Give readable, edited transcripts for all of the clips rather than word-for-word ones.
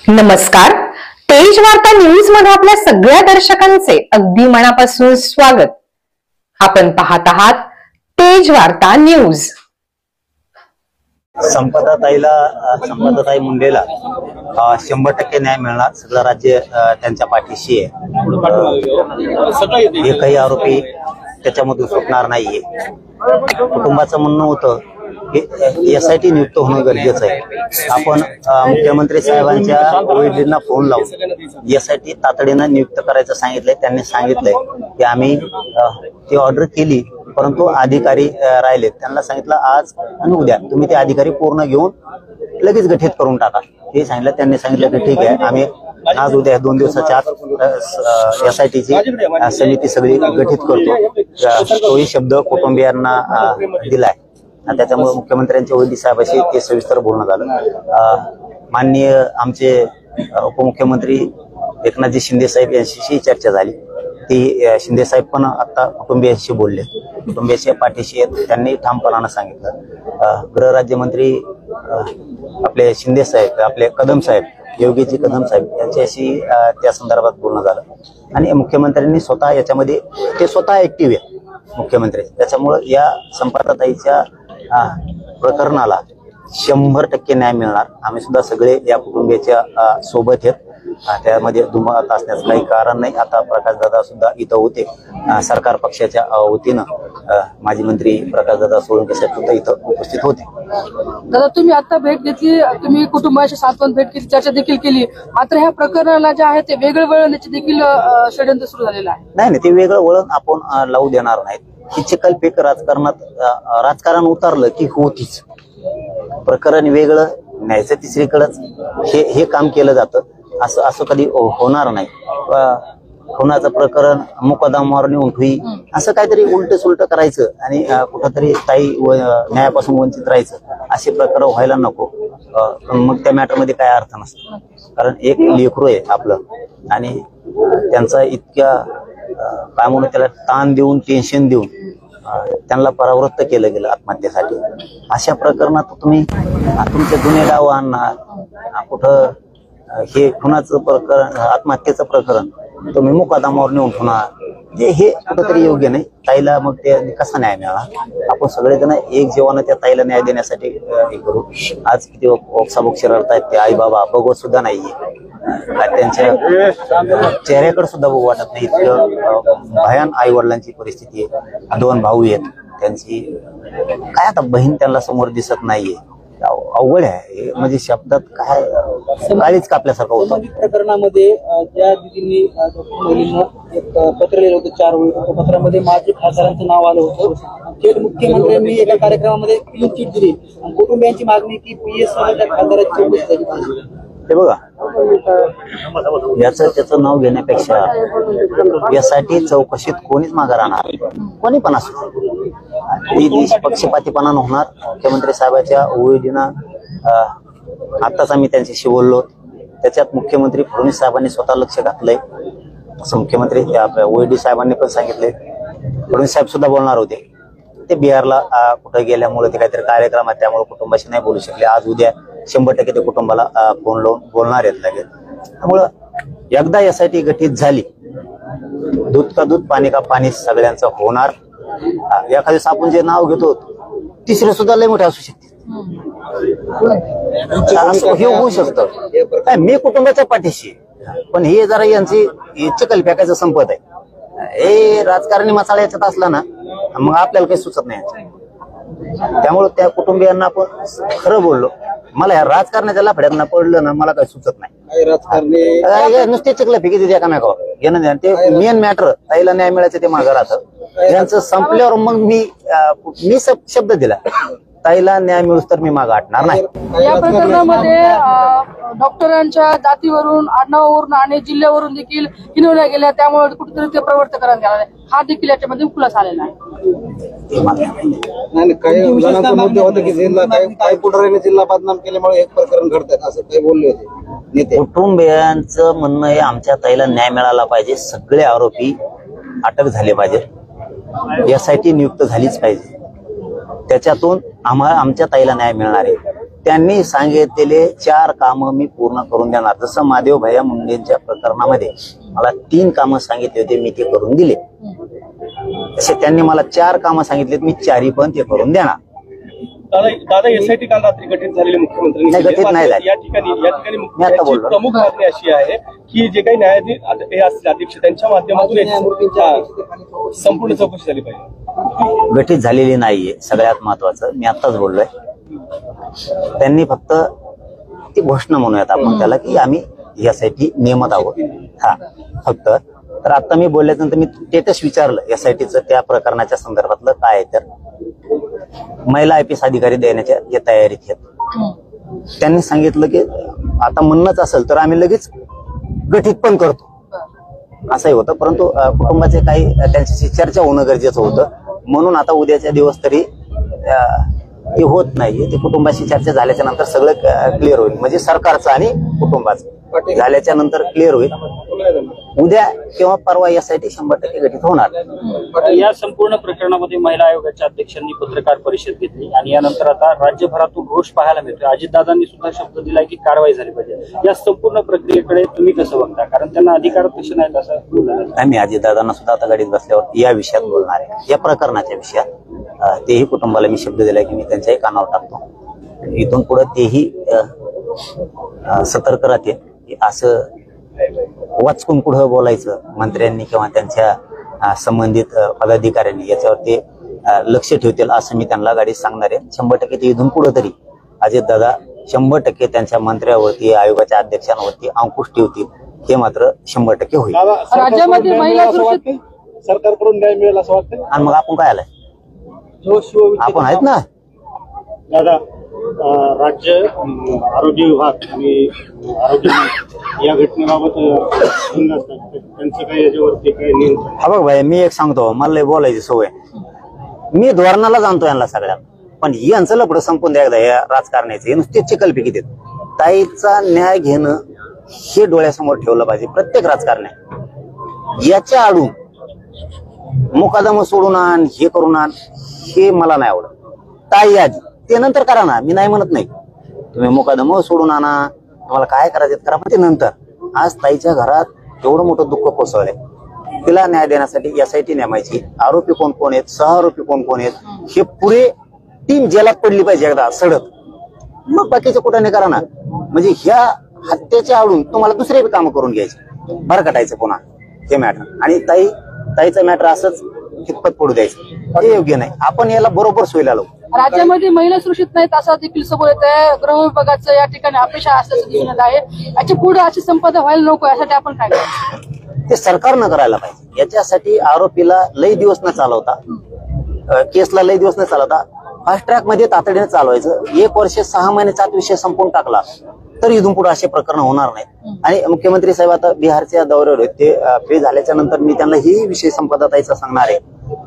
नमस्कार. तेज वार्ता न्यूज मध्ये आपल्या सगळ्या दर्शकांचे अगदी मनापासून स्वागत. आपण पाहत आहात तेज वार्ता न्यूज. संपदाताई मुंडेला 100% न्याय मिळणार. सगळं राज्य त्यांच्या पाठीशी आहे. एकही आरोपी त्याच्यामधून सुटणार नाहीये. कुटुंबाचं म्हणणं होतं की SIT नियुक्त होणं गरजेचं आहे. आपण मुख्यमंत्री साहेबांच्या ओएडींना फोन लावून SIT तातडीनं नियुक्त करायचं सांगितलंय. त्यांनी सांगितलंय की आम्ही ती ऑर्डर केली, परंतु अधिकारी राहिलेत. त्यांना सांगितलं आज आणि उद्या तुम्ही ते अधिकारी पूर्ण घेऊन लगेच गठीत करून टाका. हे सांगितलं. त्यांनी सांगितलं की ठीक आहे, आम्ही आज उद्या 2 दिवसाच्या आत SITची समिती सगळी गठीत करतो. तोही शब्द कुटुंबियांना दिलाय. त्याच्यामुळे मुख्यमंत्र्यांच्या ओएडी साहेबांशी ते सविस्तर बोलणं झालं. माननीय आमचे उपमुख्यमंत्री एकनाथजी शिंदे साहेब यांच्याशी चर्चा झाली. ती शिंदे साहेब पण आता कुटुंबियांशी बोलले. कुटुंबियांशी पाठीशी आहेत. त्यांनी ठामपणानं सांगितलं. गृहराज्यमंत्री आपले शिंदे साहेब, आपले कदम साहेब, योगीजी कदम साहेब यांच्याशी त्या संदर्भात बोलणं झालं. आणि मुख्यमंत्र्यांनी स्वतः याच्यामध्ये ते स्वतः ऍक्टिव्ह आहे मुख्यमंत्री. त्याच्यामुळं या संपदाताईच्या प्रकरणाला 100% न्याय मिळणार. आम्ही सुद्धा सगळे या कुटुंबियाच्या सोबत आहेत. त्यामध्ये दुमत असण्याचं काही कारण नाही. आता प्रकाशदादा सुद्धा इथं होते. सरकार पक्षाच्या वतीनं माजी मंत्री प्रकाशदादा सोळंके साहेब सुद्धा इथं उपस्थित होते. दादा, तुम्ही आता भेट घेतली, तुम्ही कुटुंबाशी सातवन भेट केली, चर्चा देखील केली. मात्र ह्या प्रकरणाला जे आहे ते वेगळं वळण्याचे देखील षडयंत्र सुरू झालेलं आहे. नाही, ते वेगळं वळण आपण लावू देणार नाहीत. ही चिखलफेक राजकारण उतरलं की होतीच. प्रकरण वेगळं न्यायचं तिसरीकडंच हे काम केलं जातं. असं कधी होणार नाही. खुनाचं प्रकरण मुकदमावर नेऊन होई असं काहीतरी उलट सुलट करायचं आणि कुठंतरी ताई न्यायापासून वंचित राहायचं, असे प्रकार व्हायला नको. मग त्या मॅटरमध्ये काय अर्थ नसतो. कारण एक लेकरू आहे आपलं आणि त्यांचा इतक्या काय म्हणून त्याला ताण देऊन, टेन्शन देऊन त्यांना परावृत्त केलं गेलं आत्महत्येसाठी. अशा प्रकरणात तुम्ही तुमचे जुने डाव आणणार. कुठं हे खुनाचं प्रकरण, आत्महत्येचं प्रकरण तुम्ही मुकदमावर नेऊन होणार, हे कुठंतरी योग्य नाही. ताईला मग ते कसा न्याय मिळाला? आपण सगळेजण एक जीवानं त्या ताईला न्याय देण्यासाठी हे करू. आज किती ओक्साबोक्षी रडतायत ते आई बाबा, बघवत सुद्धा नाहीये. त्यांच्या चेहऱ्याकडे सुद्धा बघू वाटत नाही. इतकं भयान आई वडिलांची परिस्थिती आहे. 2 भाऊ आहेत. त्यांची काय आता बहीण त्यांना समोर दिसत नाहीये. अवघड आहे. म्हणजे शब्दात काय काळीच कापल्यासारखं होतं. प्रकरणामध्ये ज्या दिदींनी मुलींना एक पत्र लिहिलं होतं 4 वेळी, त्या पत्रामध्ये माजी खासदारांचं नाव आलं होतं. थेट मुख्यमंत्र्यांनी एका कार्यक्रमामध्ये क्लीन चिट दिली. कुटुंबियांची मागणी की PS त्या खासदाराची चौकशी झाली पाहिजे. हे बघा, याचं त्याचं नाव घेण्यापेक्षा यासाठी चौकशीत कोणीच मागे राहणार, कोणी पण असो. पक्षपातीपणा होणार. मुख्यमंत्री साहेबांच्या ओएडीनं आताच आम्ही त्यांच्याशी बोललो. त्याच्यात मुख्यमंत्री फडणवीस साहेबांनी स्वतः लक्ष घातलंय. असं मुख्यमंत्री ओएडी साहेबांनी पण सांगितलंय. फडणवीस साहेब सुद्धा बोलणार होते. ते बिहारला कुठे गेल्यामुळे ते काहीतरी कार्यक्रम आहे, त्यामुळे कुटुंबाशी नाही बोलू शकले. आज उद्या 100% ते कुटुंबाला फोन लावून बोलणार आहेत लगेच. त्यामुळं एकदा SIT गठीत झाली, दूध का दूध पाणी का पाणी सगळ्यांचं होणार. एखाद्या आपण जे नाव घेतो तिसरे सुद्धा लय मोठे असू शकते. हे होऊ शकतं. मी कुटुंबाच्या पाठीशी, पण हे जरा यांची चिखल फेकायचं संपत आहे. हे राजकारणी मसाला याच्यात असला ना, मग आपल्याला काही सुचत नाही. त्यामुळे त्या कुटुंबियांना आपण खरं बोललो. मला या राजकारणाच्या लफड्यात पडलं ना, मला काही सुचत नाही. राजकारणी नुसते चिखल फेकी द्या का नाही घेणं. ते मेन मॅटर ताईला न्याय मिळायचं ते मागं राहतं. यांचं संपल्यावर मग मी शब्द दिला, ताईला न्याय मिळूस तर मी मागं हटणार नाही. या प्रकरणामध्ये डॉक्टरांच्या जातीवरून, आडनावावरून आणि जिल्ह्यावरून देखील हिनवल्या गेल्या. त्यामुळे कुठेतरी ते प्रवर्तन करण्यात गेला. हा देखील याच्यामध्ये खुलासा आलेला आहे. काही जणांचा मुद्दा होता की काही पुढाऱ्यांनी जिल्हा बदनाम केल्यामुळे एक प्रकरण घडतात असं काही बोलले होते नेते. कुटुंबियांचं म्हणणं आहे आमच्या ताईला न्याय मिळाला पाहिजे. सगळे आरोपी अटक झाले पाहिजे. SIT नियुक्त झालीच पाहिजे. त्याच्यातून आम्हाला आमच्या ताईला न्याय मिळणार आहे. त्यांनी सांगितलेले 4 कामं मी पूर्ण करून देणार. जसं महादेव भैया मुंडेंच्या प्रकरणामध्ये मला 3 कामं सांगितले होते, मी ते करून दिले. असे त्यांनी मला 4 कामं सांगितलेत, मी 4ही पण ते करून देणार. दादा एसआयटी काल रात्री गठीत झालेले मुख्यमंत्र्यांनी नाही, गठीत नाही झाली. या ठिकाणी मी आता बोललो. प्रमुख मागणी अशी आहे की जे काही न्यायाधीश हे असतील अध्यक्ष त्यांच्या माध्यमातून संपूर्ण चौकशी झाली पाहिजे. गठीत झालेली नाहीये. सगळ्यात महत्वाचं मी आताच बोललोय, त्यांनी फक्त ती घोषणा म्हणूयात आपण त्याला की आम्ही यासाठी नियमत आहोत. हा फक्त. तर आता मी बोलल्यानंतर मी तेच विचारलं एसआयटीचं त्या प्रकरणाच्या संदर्भातलं काय आहे, तर महिला IPS अधिकारी देण्याच्या जे तयारीत आहेत. त्यांनी सांगितलं की आता म्हणणंच असेल तर आम्ही लगेच गठीत पण करतो, असंही होतं. परंतु कुटुंबाचे काही त्यांच्याशी चर्चा होणं गरजेचं होतं, म्हणून आता उद्याच्या दिवस तरी ते होत नाहीये. ते कुटुंबाशी चर्चा झाल्याच्या नंतर सगळं क्लिअर होईल, म्हणजे सरकारचं आणि कुटुंबाचं झाल्याच्या नंतर क्लिअर होईल. उद्या किंवा परवा यासाठी 100% गठीत होणार. या संपूर्ण प्रकरणामध्ये महिला आयोगाच्या अध्यक्षांनी पत्रकार परिषद घेतली आणि यानंतर आता राज्यभरातून रोष पाहायला मिळतोय. अजितदादांनी सुद्धा शब्द दिलाय की कारवाई झाली पाहिजे. या संपूर्ण प्रक्रियेकडे तुम्ही कसं बघता, कारण त्यांना अधिकार तसे नाहीत असं आम्ही अजितदादांना सुद्धा आता गाडीत बसल्यावर या विषयात बोलणार आहे, या प्रकरणाच्या विषयात. तेही कुटुंबाला मी शब्द दिलाय की मी त्यांच्याही कानावर टाकतो. इथून पुढे तेही सतर्क राहते की असं वाचकून पुढे बोलायचं मंत्र्यांनी किंवा त्यांच्या संबंधित पदाधिकाऱ्यांनी याच्यावर ते लक्ष ठेवतील असं मी त्यांना गाडीत सांगणार आहे. 100% ते इथून पुढे तरी अजितदादा 100% त्यांच्या मंत्र्यावरती आयोगाच्या अध्यक्षांवरती अंकुश ठेवतील, हे मात्र 100% होईल. राज्यामध्ये महिला सुरक्षित सरकारकडून न्याय मिळेल असं वाटतं. आणि मग आपण काय आलाय, आपण आहेत ना. दादा, राज्य आरोग्य विभाग आणि आरोग्य या घटनेबाबत त्यांचं काही याच्यावरती काही नियंत्रण. हा बघ भाई, मी एक सांगतो, मला लय बोलायची सवय. मी धोरणाला जाणतो यांना सगळ्यात, पण यांचं लपडं संपून द्या एकदा या राजकारणाचं. हे नुसते चिकलपिकी देत. ताईचा न्याय घेणं हे डोळ्यासमोर ठेवलं पाहिजे प्रत्येक राजकारण्या. याच्या आडून मुकादम सोडून आण, हे करून आण, हे मला नाही आवडत. ताई आधी ते नंतर करा ना, मी नाही म्हणत नाही. तुम्ही मुकादम सोडून आणा, तुम्हाला काय करायचं करा, पण ते नंतर. आज ताईच्या घरात एवढं मोठं दुःख कोसळलंय, तिला न्याय देण्यासाठी SIT नेमायची. आरोपी कोण कोण आहेत, सहआरोपी कोण कोण आहेत, हे पुरे टीम जेलात पडली पाहिजे एकदा सडक. मग बाकीचे कुठं करा ना. म्हणजे ह्या हत्येच्या आडून तुम्हाला दुसरे काम करून घ्यायचे, भरकटायचं पुन्हा हे मॅटर. आणि ताईचं मॅटर असंच कितपत पडू द्यायचं, हे योग्य नाही. आपण याला बरोबर सोयीला लावू. राज्यामध्ये महिला सुरक्षित नाहीत असं देखील समोर येत आहे. गृह विभागाचं या ठिकाणी अपेक्षा असल्याचं दिसून येत आहे. याच्या पुढे अशी संपदा व्हायला नको, यासाठी आपण काय करायचं? ते सरकारनं करायला पाहिजे. याच्यासाठी आरोपीला लई दिवस न चालवता, केसला लई दिवस न चालवता फास्ट ट्रॅक मध्ये तातडीने चालवायचं. 1 वर्ष 6 महिन्याचा विषय संपून टाकला तर इथून पुढे असे प्रकरण होणार नाहीत. आणि मुख्यमंत्री साहेब आता बिहारच्या दौऱ्यावर आहेत, ते फ्री झाल्याच्या नंतर मी त्यांना ही विषय संपदा ताईचा सांगणार आहे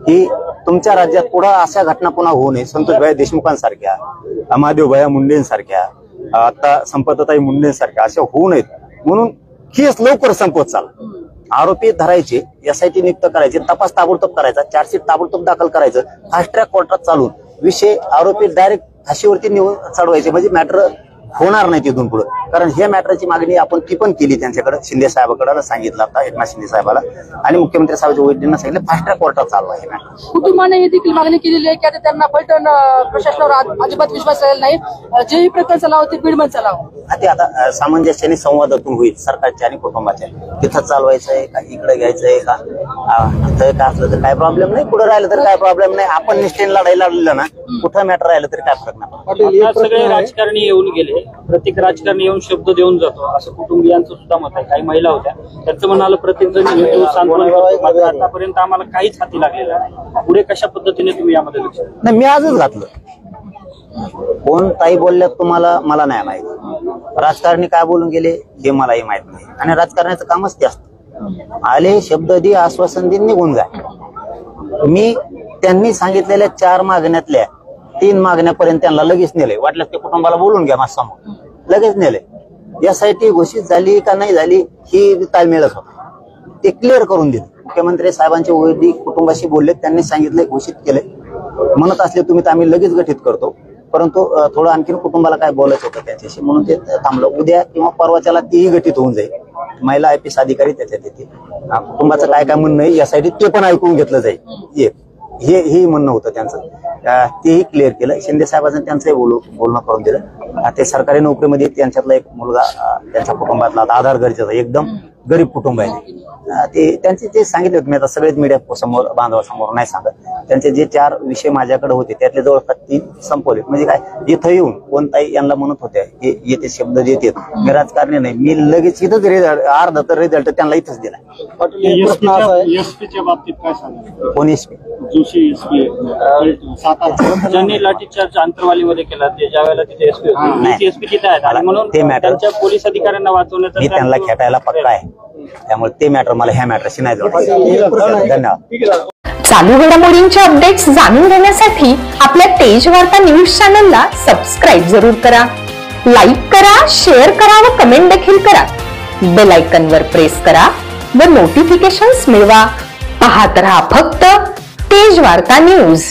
की तुमच्या राज्यात पुढे अशा घटना पुन्हा होऊ नये. संतोषभाई देशमुखांसारख्या, महादेवभाई मुंडेंसारख्या, आता संपदाताई मुंडेंसारख्या अशा होऊ नयेत, म्हणून केस लवकर संपवत चाल. आरोपी धरायचे, SIT नियुक्त करायचे, तपास ताबडतोब करायचा, चार्जशीट ताबडतोब दाखल करायचं, फास्ट ट्रॅक कोर्टात चालून विषय आरोपी डायरेक्ट फाशीवरती नेऊन चढवायचे, म्हणजे मॅटर होणार नाही तिथून पुढे. कारण हे मॅटरची मागणी आपण ती पण केली त्यांच्याकडे, शिंदे साहेबांकडे सांगितलं आता, एकनाथ शिंदे साहेबाला आणि मुख्यमंत्री साहेबांच्या वैद्यांना सांगितलं फास्ट ट्रॅक कोर्टात चालवा हे मॅटर. कुटुंबाने ही देखील मागणी केलेली आहे की आता त्यांना फलटण प्रशासनावर अजिबात विश्वास राहिला नाही. जेही प्रकरण चालावं ते बीडमध्ये चालावं. ते आता सामंजस्याने संवादातून होईल सरकारच्या आणि कुटुंबाच्या. तिथं चालवायचंय का, इकडे घ्यायचंय का, काय असलं तर काय प्रॉब्लेम नाही, पुढे राहिलं तर काय प्रॉब्लेम नाही. आपण निष्ठेने लढायला लागलं ना, कुठं मॅटर राहिलं तरी काय फरक नाही. सगळे राजकारणी येऊन गेले, प्रत्येक राजकारणी येऊन शब्द देऊन जातो असं कुटुंबियांचं सुद्धा मत आहे. काही महिला होत्या, त्यांचं म्हणालं प्रत्येक जण सांत्वन करतो, मात्र आतापर्यंत आम्हाला काहीच हाती लागलेलं नाही. पुढे कशा पद्धतीने तुम्ही यामध्ये लक्ष द्या? नाही, मी आजच घातलं. कोण ताई बोलल्यात तुम्हाला, मला नाही माहिती. राजकारणी काय बोलून गेले हे मलाही माहित नाही. आणि राजकारणाचं कामच ते असतं, आले शब्द दे, आश्वासन दे, निघून जाय. मी त्यांनी सांगितलेल्या 4 मागण्यातल्या 3 मागण्यापर्यंत त्यांना लगेच नेले. वाटल्यास ते कुटुंबाला बोलून घ्या माझ्या समोर, लगेच नेले. SIT घोषित झाली का नाही झाली ही ताळमेळच होता, ते क्लिअर करून दिले. मुख्यमंत्री साहेबांचे वैदिक कुटुंबाशी बोलले, त्यांनी सांगितले घोषित केले. म्हणत असले तुम्ही तर आम्ही लगेच गठीत करतो. परंतु थोडं आणखीन कुटुंबाला काय बोलायचं होतं त्याच्याशी, म्हणून ते थांबलं. उद्या किंवा परवाच्याला तीही गटीत होऊन जाईल. महिला IPS अधिकारी त्याच्यात येतील. कुटुंबाचं काय काय म्हणणं आहे यासाठी ते पण ऐकून घेतलं जाईल. हे म्हणणं होतं त्यांचं, तेही क्लिअर केलं. शिंदे साहेबांनी त्यांचंही बोलणं करून दिलं. ते सरकारी नोकरीमध्ये त्यांच्यातला एक मुलगा त्यांच्या कुटुंबातला आधार गरजेचा, एकदम गरीब कुटुंब आहे. त्यांचे ते सांगितले होते मी, आता सगळेच मीडिया समोर बांधवासमोर नाही सांगत. त्यांचे जे 4 विषय माझ्याकडे होते त्यातले जवळपास 3 संपवले. म्हणजे काय, इथं येऊन कोणताही यांना म्हणत होत्या येते शब्द देतात, मी राजकारणी नाही, मी लगेच इथंच अर्धा तर रिझल्ट त्यांना इथंच दिला. एसपीच्या बाबतीत काय सांगा? कोण एसपी? जोशी एसपी सातारा, ज्यांनी लाठीचार्ज अंतरवालीमध्ये केला, ते ज्या वेळेला तिथे एसपी होते, एसपी तिथे आहेत आणि म्हणून त्यांच्या पोलीस अधिकाऱ्यांना वाचवण्याचा मी त्यांना खेटायला पक्का आहे. त्यामुळे ते मॅटर मला ह्या मॅटरशी नाही जोडायचं. धन्यवाद. चालू घडामोडींचे अपडेट्स जाणून घेण्यासाठी आपल्या तेज वार्ता न्यूज चॅनलला सबस्क्राईब जरूर करा, लाईक करा, शेअर करा व कमेंट देखील करा. बेल आयकॉन वर प्रेस करा व नोटिफिकेशन्स मिळवा. पाहत रहा फक्त तेज वार्ता न्यूज.